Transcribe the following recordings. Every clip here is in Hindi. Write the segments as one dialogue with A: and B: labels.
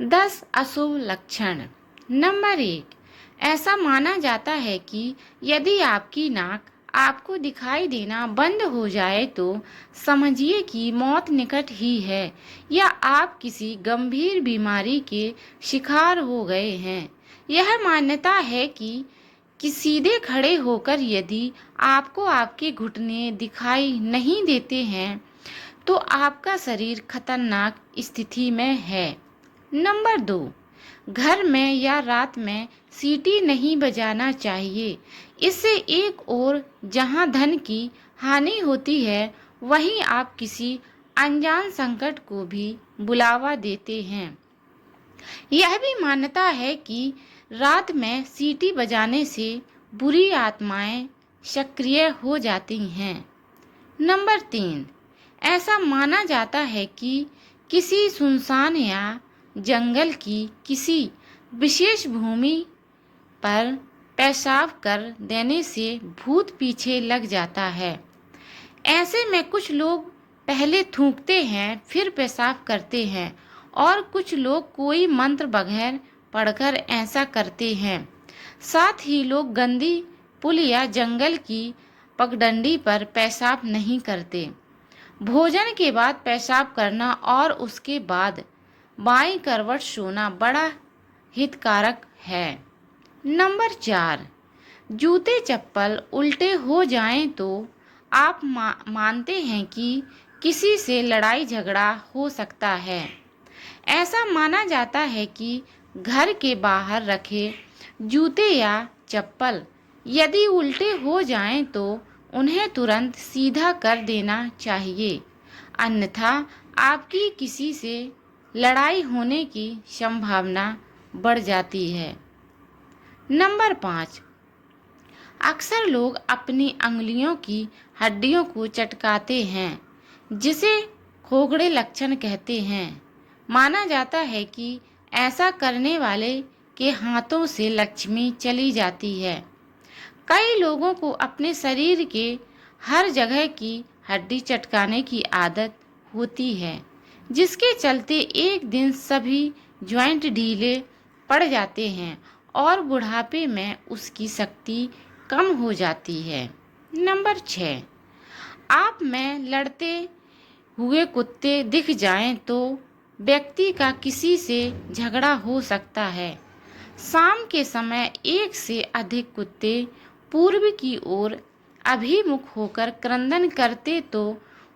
A: 10 अशुभ लक्षण। नंबर 1, ऐसा माना जाता है कि यदि आपकी नाक आपको दिखाई देना बंद हो जाए तो समझिए कि मौत निकट ही है या आप किसी गंभीर बीमारी के शिकार हो गए हैं। यह मान्यता है कि सीधे खड़े होकर यदि आपको आपके घुटने दिखाई नहीं देते हैं तो आपका शरीर खतरनाक स्थिति में है। नंबर 2, घर में या रात में सीटी नहीं बजाना चाहिए। इससे एक ओर जहां धन की हानि होती है वहीं आप किसी अनजान संकट को भी बुलावा देते हैं। यह भी मान्यता है कि रात में सीटी बजाने से बुरी आत्माएं सक्रिय हो जाती हैं। नंबर 3, ऐसा माना जाता है कि किसी सुनसान या जंगल की किसी विशेष भूमि पर पेशाब कर देने से भूत पीछे लग जाता है। ऐसे में कुछ लोग पहले थूकते हैं फिर पेशाब करते हैं और कुछ लोग कोई मंत्र बगैर पढ़कर ऐसा करते हैं। साथ ही लोग गंदी पुल या जंगल की पगडंडी पर पेशाब नहीं करते। भोजन के बाद पेशाब करना और उसके बाद बाईं करवट सोना बड़ा हितकारक है। नंबर 4, जूते चप्पल उल्टे हो जाएं तो आप मानते हैं कि किसी से लड़ाई झगड़ा हो सकता है। ऐसा माना जाता है कि घर के बाहर रखे जूते या चप्पल यदि उल्टे हो जाएं तो उन्हें तुरंत सीधा कर देना चाहिए, अन्यथा आपकी किसी से लड़ाई होने की संभावना बढ़ जाती है। नंबर 5, अक्सर लोग अपनी अंगुलियों की हड्डियों को चटकाते हैं, जिसे खोखड़े लक्षण कहते हैं। माना जाता है कि ऐसा करने वाले के हाथों से लक्ष्मी चली जाती है। कई लोगों को अपने शरीर के हर जगह की हड्डी चटकाने की आदत होती है, जिसके चलते एक दिन सभी जॉइंट ढीले पड़ जाते हैं और बुढ़ापे में उसकी शक्ति कम हो जाती है। नंबर 6, आप में लड़ते हुए कुत्ते दिख जाएं तो व्यक्ति का किसी से झगड़ा हो सकता है। शाम के समय एक से अधिक कुत्ते पूर्व की ओर अभिमुख होकर क्रंदन करते तो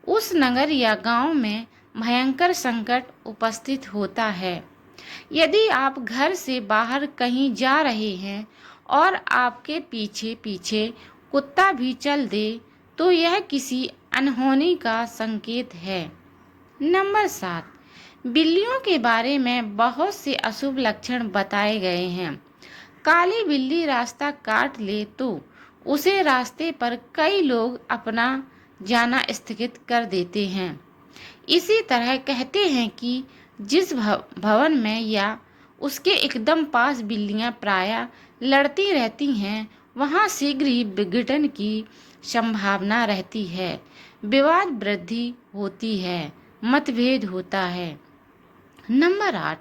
A: उस नगर या गांव में भयंकर संकट उपस्थित होता है। यदि आप घर से बाहर कहीं जा रहे हैं और आपके पीछे पीछे कुत्ता भी चल दे तो यह किसी अनहोनी का संकेत है। नंबर 7, बिल्लियों के बारे में बहुत से अशुभ लक्षण बताए गए हैं। काली बिल्ली रास्ता काट ले तो उसे रास्ते पर कई लोग अपना जाना स्थगित कर देते हैं। इसी तरह कहते हैं कि जिस भवन में या उसके एकदम पास बिल्लियां प्रायः लड़ती रहती हैं वहां शीघ्र ही विघटन की संभावना रहती है, विवाद वृद्धि होती है, मतभेद होता है। नंबर 8,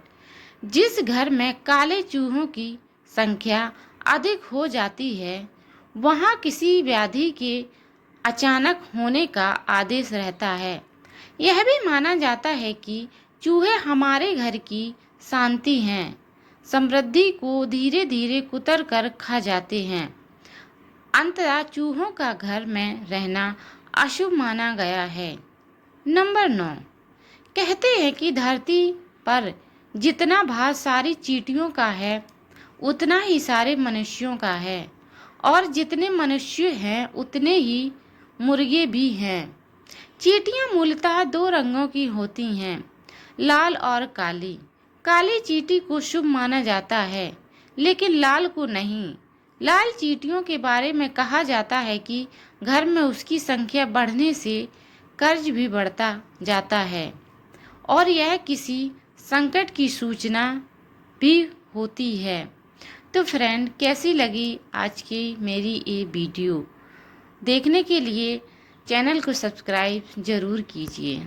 A: जिस घर में काले चूहों की संख्या अधिक हो जाती है वहां किसी व्याधि के अचानक होने का आदेश रहता है। यह भी माना जाता है कि चूहे हमारे घर की शांति हैं, समृद्धि को धीरे धीरे कुतर कर खा जाते हैं। अंततः चूहों का घर में रहना अशुभ माना गया है। नंबर 9, कहते हैं कि धरती पर जितना भार सारी चींटियों का है उतना ही सारे मनुष्यों का है और जितने मनुष्य हैं उतने ही मुर्गे भी हैं। चींटियां मूलतः 2 रंगों की होती हैं, लाल और काली। काली चींटी को शुभ माना जाता है लेकिन लाल को नहीं। लाल चींटियों के बारे में कहा जाता है कि घर में उसकी संख्या बढ़ने से कर्ज भी बढ़ता जाता है और यह किसी संकट की सूचना भी होती है। तो फ्रेंड, कैसी लगी आज की मेरी ये वीडियो? देखने के लिए चैनल को सब्सक्राइब ज़रूर कीजिए।